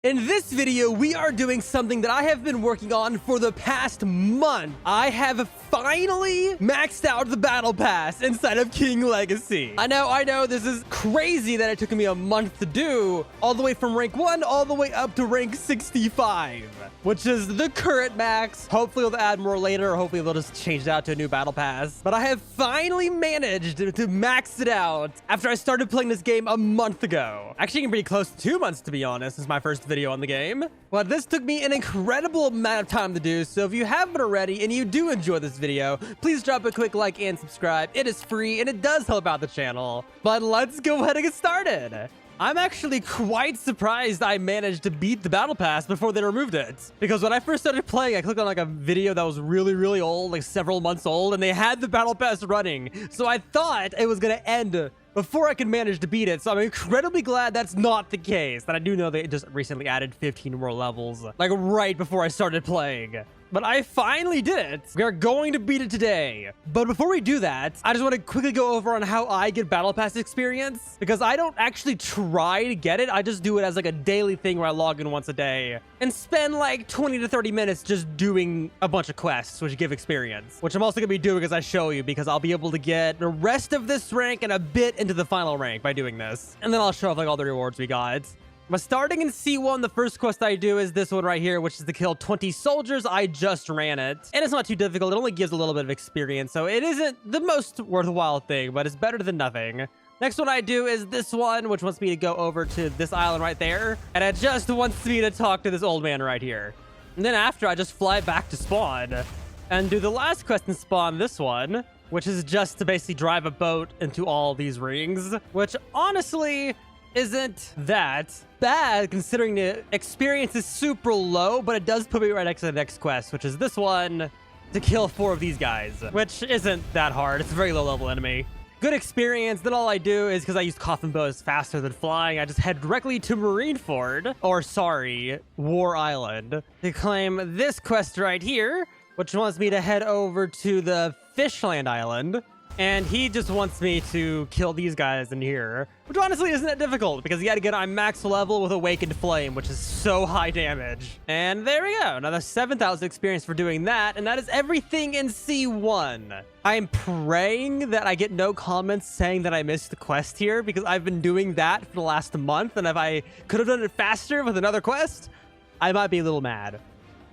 In this video, we are doing something that I have been working on for the past month. I have finally maxed out the Battle Pass inside of King Legacy. I know, this is crazy that it took me a month to do, all the way from rank 1 all the way up to rank 65, which is the current max. Hopefully they'll add more later, or hopefully they'll just change it out to a new Battle Pass. But I have finally managed to max it out after I started playing this game a month ago. Actually, getting pretty close to 2 months, to be honest. This is my first video on the game. But this took me an incredible amount of time to do, so if you haven't already and you do enjoy this video, please drop a quick like and subscribe. It is free and it does help out the channel. But let's go ahead and get started. I'm actually quite surprised I managed to beat the Battle Pass before they removed it. Because when I first started playing, I clicked on like a video that was really old, like several months old, and they had the Battle Pass running. So I thought it was gonna end before I could manage to beat it. So I'm incredibly glad that's not the case. And I do know they just recently added 15 more levels, like right before I started playing. But I finally did it. We are going to beat it today. But before we do that, I just want to quickly go over on how I get Battle Pass experience, because I don't actually try to get it. I just do it as like a daily thing where I log in once a day and spend like 20 to 30 minutes just doing a bunch of quests, which give experience, which I'm also going to be doing as I show you, because I'll be able to get the rest of this rank and a bit into the final rank by doing this. And then I'll show off like all the rewards we got. But starting in C1, the first quest I do is this one right here, which is to kill 20 soldiers. I just ran it, and it's not too difficult. It only gives a little bit of experience, so it isn't the most worthwhile thing, but it's better than nothing. Next one I do is this one, which wants me to go over to this island right there, and it just wants me to talk to this old man right here. And then after, I just fly back to spawn and do the last quest in spawn, this one, which is just to basically drive a boat into all these rings, which honestly isn't that bad considering the experience is super low, but it does put me right next to the next quest, which is this one, to kill 4 of these guys, which isn't that hard. It's a very low level enemy. Good experience. Then all I do is, because I use coffin bows faster than flying, I just head directly to Marineford, or sorry, War Island, to claim this quest right here, which wants me to head over to the Fishland Island. And he just wants me to kill these guys in here, which honestly isn't that difficult, because you got to get on max level with Awakened Flame, which is so high damage. And there we go. Another 7,000 experience for doing that, and that is everything in C1. I'm praying that I get no comments saying that I missed the quest here, because I've been doing that for the last month, and if I could have done it faster with another quest, I might be a little mad.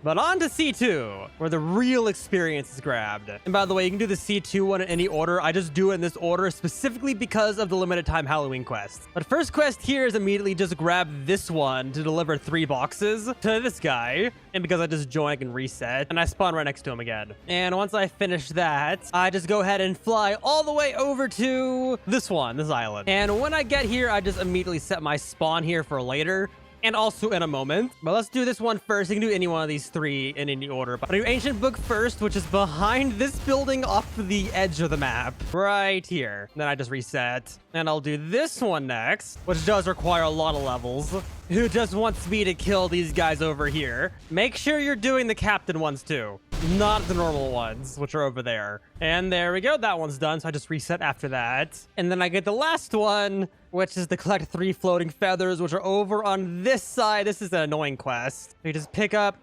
But on to C2, where the real experience is grabbed. And by the way, you can do the C2 one in any order. I just do it in this order specifically because of the limited time Halloween quest. But first quest here is immediately just grab this one to deliver 3 boxes to this guy. And because I just joined, I can reset. And I spawn right next to him again. And once I finish that, I just go ahead and fly all the way over to this one, this island. And when I get here, I just immediately set my spawn here for later, and also in a moment. But let's do this one first. You can do any one of these 3 in any order. But I'll do Ancient Book first, which is behind this building off the edge of the map. Right here. Then I just reset. And I'll do this one next, which does require a lot of levels. Who just wants me to kill these guys over here. Make sure you're doing the captain ones too, not the normal ones, which are over there. And there we go. That one's done. So I just reset after that. And then I get the last one, which is to collect 3 floating feathers, which are over on this side. This is an annoying quest. So you just pick up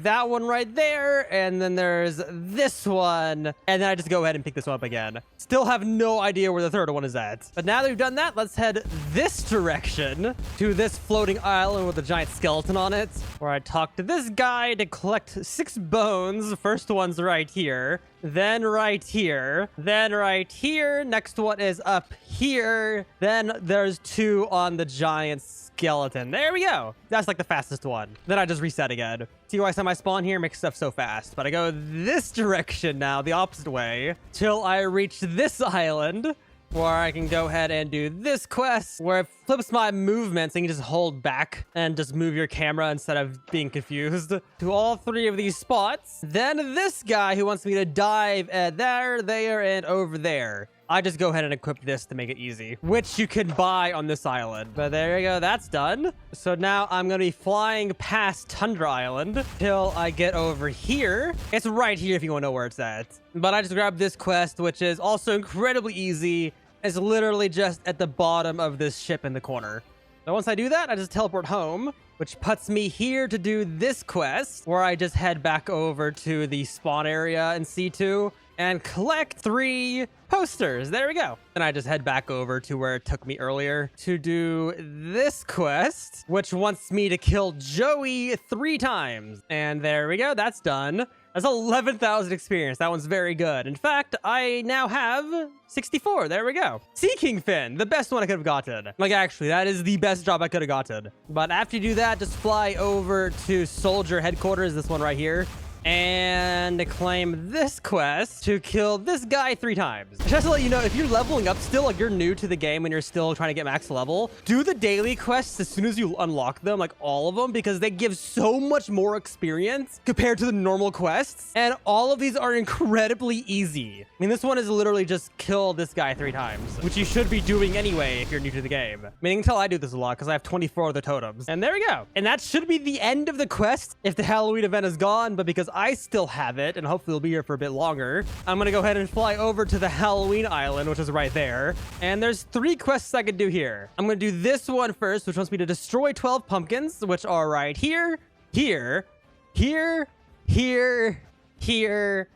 that one right there. And then there's this one. And then I just go ahead and pick this one up again. Still have no idea where the third one is at. But now that we've done that, let's head this direction to this floating island with a giant skeleton on it, where I talk to this guy to collect 6 bones. First one's right here, then right here, then right here. Next one is up here. Then there's 2 on the giant skeleton. There we go. That's like the fastest one. Then I just reset again. See why I set my spawn here? Makes stuff so fast. But I go this direction now, the opposite way, till I reach this island, where I can go ahead and do this quest, where it flips my movements and you just hold back and just move your camera instead of being confused to all 3 of these spots. Then this guy who wants me to dive at there, and over there. I just go ahead and equip this to make it easy, which you can buy on this island. But there you go, that's done. So now I'm gonna be flying past Tundra Island till I get over here. It's right here if you wanna know where it's at. But I just grabbed this quest, which is also incredibly easy. It's literally just at the bottom of this ship in the corner. So once I do that, I just teleport home, which puts me here to do this quest, where I just head back over to the spawn area in C2 and collect 3 posters. There we go. And I just head back over to where it took me earlier to do this quest, which wants me to kill Joey 3 times. And there we go. That's done. That's 11,000 experience. That one's very good. In fact, I now have 64. There we go. Sea King Fin, the best one I could have gotten. Like, actually, that is the best job I could have gotten. But after you do that, just fly over to Soldier Headquarters, this one right here, and claim this quest to kill this guy 3 times. Just to let you know, if you're leveling up still, like you're new to the game and you're still trying to get max level, do the daily quests as soon as you unlock them, like all of them, because they give so much more experience compared to the normal quests. And all of these are incredibly easy. I mean, this one is literally just kill this guy 3 times, which you should be doing anyway if you're new to the game. Meaning until I do this a lot, because I have 24 of the totems. And there we go. And that should be the end of the quest if the Halloween event is gone, but because I still have it, and hopefully it'll be here for a bit longer, I'm gonna go ahead and fly over to the Halloween Island, which is right there. And there's 3 quests I could do here. I'm gonna do this one first, which wants me to destroy 12 pumpkins, which are right here, here, here, here, here,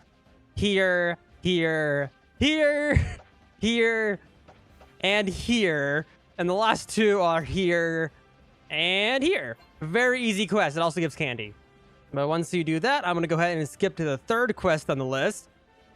here, here, here, here, and here. And the last 2 are here and here. Very easy quest. It also gives candy. But once you do that, I'm going to go ahead and skip to the 3rd quest on the list,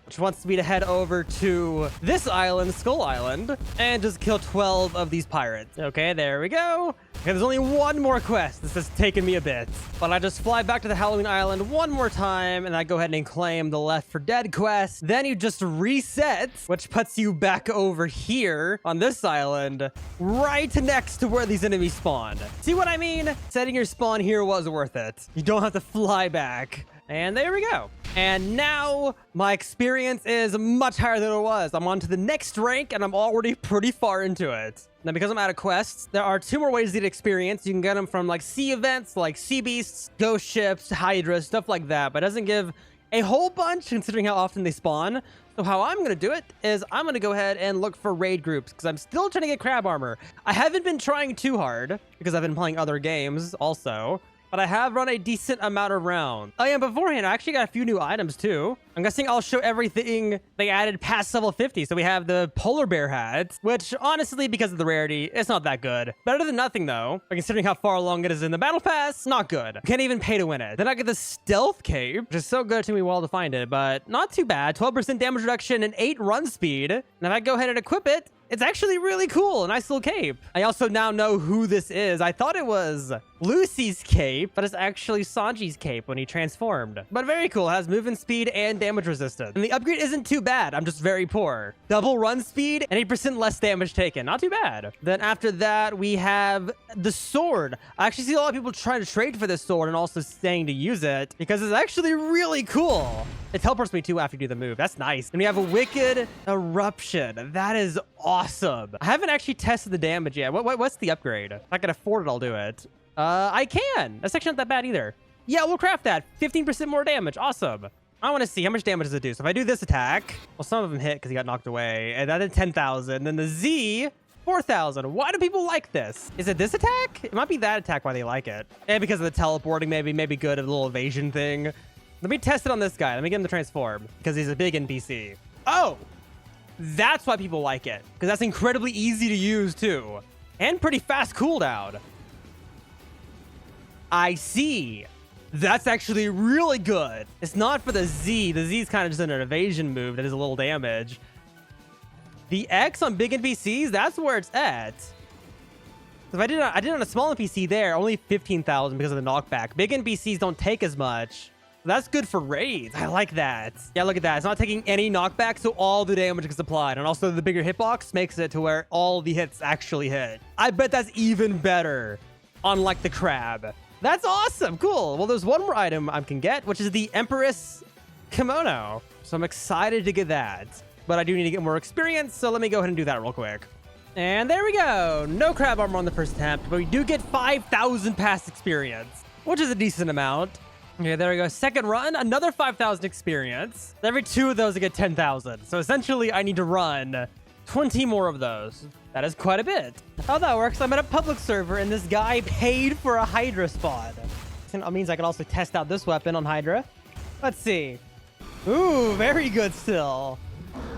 which wants me to head over to this island, Skull Island, and just kill 12 of these pirates. Okay, there we go. Okay, there's only 1 more quest. This has taken me a bit. But I just fly back to the Halloween Island 1 more time, and I go ahead and claim the Left 4 Dead quest. Then you just reset, which puts you back over here on this island, right next to where these enemies spawn. See what I mean? Setting your spawn here was worth it. You don't have to fly back. And there we go. And now my experience is much higher than it was. I'm on to the next rank, and I'm already pretty far into it. Now, because I'm out of quests, there are 2 more ways to get experience. You can get them from like sea events, like sea beasts, ghost ships, hydras, stuff like that. But it doesn't give a whole bunch considering how often they spawn. So how I'm going to do it is I'm going to go ahead and look for raid groups because I'm still trying to get crab armor. I haven't been trying too hard because I've been playing other games also. But I have run a decent amount of rounds. Oh yeah, beforehand, I actually got a few new items too. I'm guessing I'll show everything they added past level 50. So we have the polar bear hats, which honestly, because of the rarity, it's not that good. Better than nothing though. But considering how far along it is in the battle pass, not good. Can't even pay to win it. Then I get the stealth cape, which is so good to me while to find it, but not too bad. 12% damage reduction and 8 run speed. And if I go ahead and equip it, it's actually really cool. A nice little cape. I also now know who this is. I thought it was Lucy's cape, but it's actually Sanji's cape when he transformed. But very cool. It has movement speed and damage resistance. And the upgrade isn't too bad. I'm just very poor. Double run speed and 8% less damage taken. Not too bad. Then after that, we have the sword. I actually see a lot of people trying to trade for this sword and also saying to use it because it's actually really cool. It teleports me too after you do the move. That's nice. And we have a wicked eruption. That is awesome. I haven't actually tested the damage yet. What's the upgrade? If I can afford it, I'll do it. I can. That's actually not that bad either. Yeah, we'll craft that. 15% more damage. Awesome. I want to see how much damage does it do. So if I do this attack, well, some of them hit because he got knocked away. And that did 10,000. Then the Z, 4,000. Why do people like this? Is it this attack? It might be that attack why they like it. And because of the teleporting, maybe good, a little evasion thing. Let me test it on this guy. Let me get him to transform because he's a big NPC. Oh, that's why people like it. Because that's incredibly easy to use too. And pretty fast cooldown. I see. That's actually really good. It's not for the Z. The Z is kind of just an evasion move that is a little damage. The X on big NPCs, that's where it's at. If I did on a small NPC there, only 15,000 because of the knockback. Big NPCs don't take as much. That's good for raids. I like that. Yeah, look at that. It's not taking any knockback, so all the damage gets applied. And also the bigger hitbox makes it to where all the hits actually hit. I bet that's even better on like the crab. That's awesome. Cool. Well, there's one more item I can get, which is the Empress Kimono. So I'm excited to get that. But I do need to get more experience, so let me go ahead and do that real quick. And there we go. No crab armor on the first attempt, but we do get 5,000 past experience, which is a decent amount. Okay, there we go. Second run, another 5,000 experience. Every 2 of those I get 10,000. So essentially, I need to run 20 more of those. That is quite a bit. How that works, I'm at a public server and this guy paid for a Hydra spawn. That means I can also test out this weapon on Hydra. Let's see. Ooh, very good still.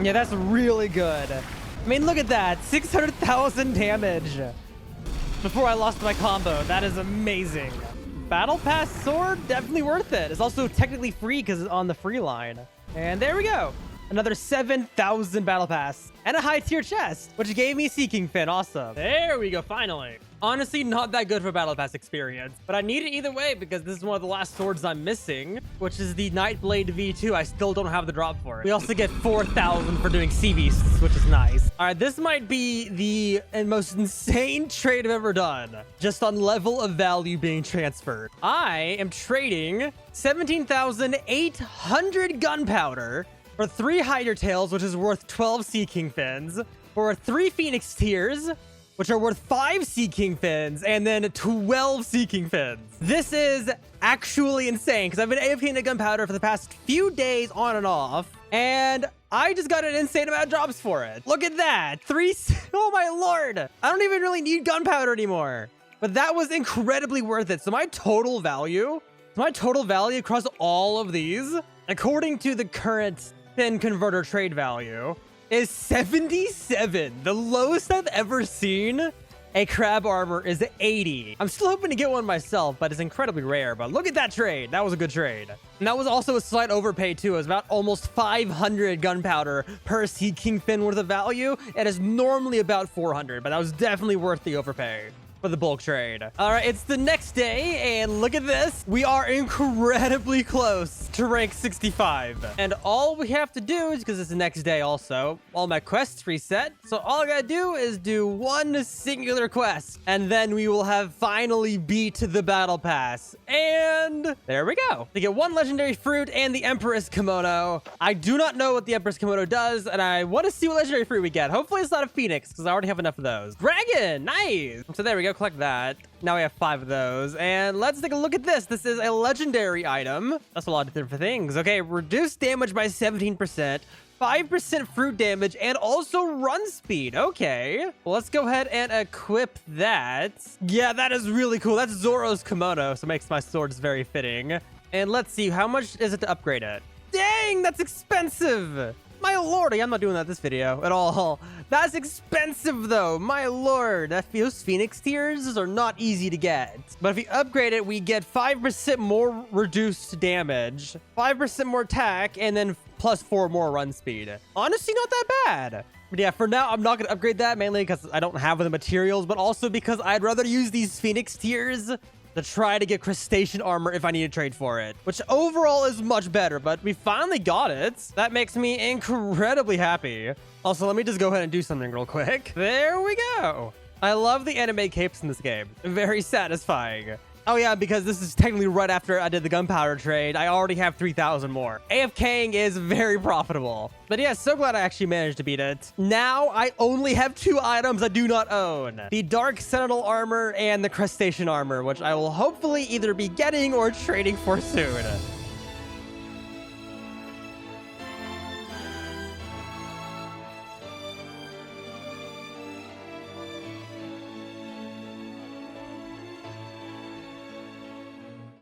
Yeah, that's really good. I mean, look at that. 600,000 damage before I lost my combo. That is amazing. Battle Pass sword, definitely worth it. It's also technically free because it's on the free line. And there we go. Another 7,000 Battle Pass and a high tier chest, which gave me Seeking Fin. Awesome. There we go, finally. Honestly, not that good for Battle Pass experience, but I need it either way because this is one of the last swords I'm missing, which is the Nightblade V2. I still don't have the drop for it. We also get 4,000 for doing Sea Beasts, which is nice. All right, this might be the most insane trade I've ever done, just on level of value being transferred. I am trading 17,800 gunpowder for 3 Hydra Tails, which is worth 12 Sea King Fins, for 3 Phoenix Tears, which are worth 5 Sea King Fins, and then 12 Sea King Fins. This is actually insane, because I've been AFKing the gunpowder for the past few days on and off, and I just got an insane amount of drops for it. Look at that. 3... Oh my lord. I don't even really need gunpowder anymore. But that was incredibly worth it. So my total value across all of these, according to the current Fin Converter trade value, is 77. The lowest I've ever seen a crab armor is 80. I'm still hoping to get one myself, but it's incredibly rare. But look at that trade. That was a good trade. And that was also a slight overpay too. It was about almost 500 gunpowder per Sea King Fin worth of value. It is normally about 400, but that was definitely worth the overpay for the bulk trade. All right, it's the next day, and look at this. We are incredibly close to rank 65. And all we have to do is, because it's the next day also, all my quests reset. So all I gotta do is do one singular quest, and then we will have finally beat the Battle Pass. And there we go. We get 1 legendary fruit and the Empress Kimono. I do not know what the Empress Kimono does, and I want to see what legendary fruit we get. Hopefully it's not a Phoenix, because I already have enough of those. Dragon, nice. So there we go. Collect that. Now we have 5 of those. And let's take a look at this. This is a legendary item. That's a lot of different things. Okay, reduce damage by 17%, 5% fruit damage, and also run speed. Okay, well, let's go ahead and equip that. Yeah, that is really cool. That's Zoro's kimono, so it makes my swords very fitting. And let's see, how much is it to upgrade it? Dang, that's expensive. My lord, I'm not doing that this video at all. That's expensive though, my lord. Those Phoenix Tears are not easy to get. But if we upgrade it, we get 5% more reduced damage, 5% more attack, and then plus 4 more run speed. Honestly, not that bad. But yeah, for now, I'm not going to upgrade that, mainly because I don't have the materials, but also because I'd rather use these Phoenix Tears to try to get crustacean armor if I need to trade for it, which overall is much better, but we finally got it. That makes me incredibly happy. Also, let me just go ahead and do something real quick. There we go. I love the anime capes in this game. Very satisfying. Oh yeah, because this is technically right after I did the gunpowder trade. I already have 3,000 more. AFKing is very profitable. But yeah, so glad I actually managed to beat it. Now I only have 2 items I do not own. The Dark Sentinel armor and the Crustacean armor, which I will hopefully either be getting or trading for soon.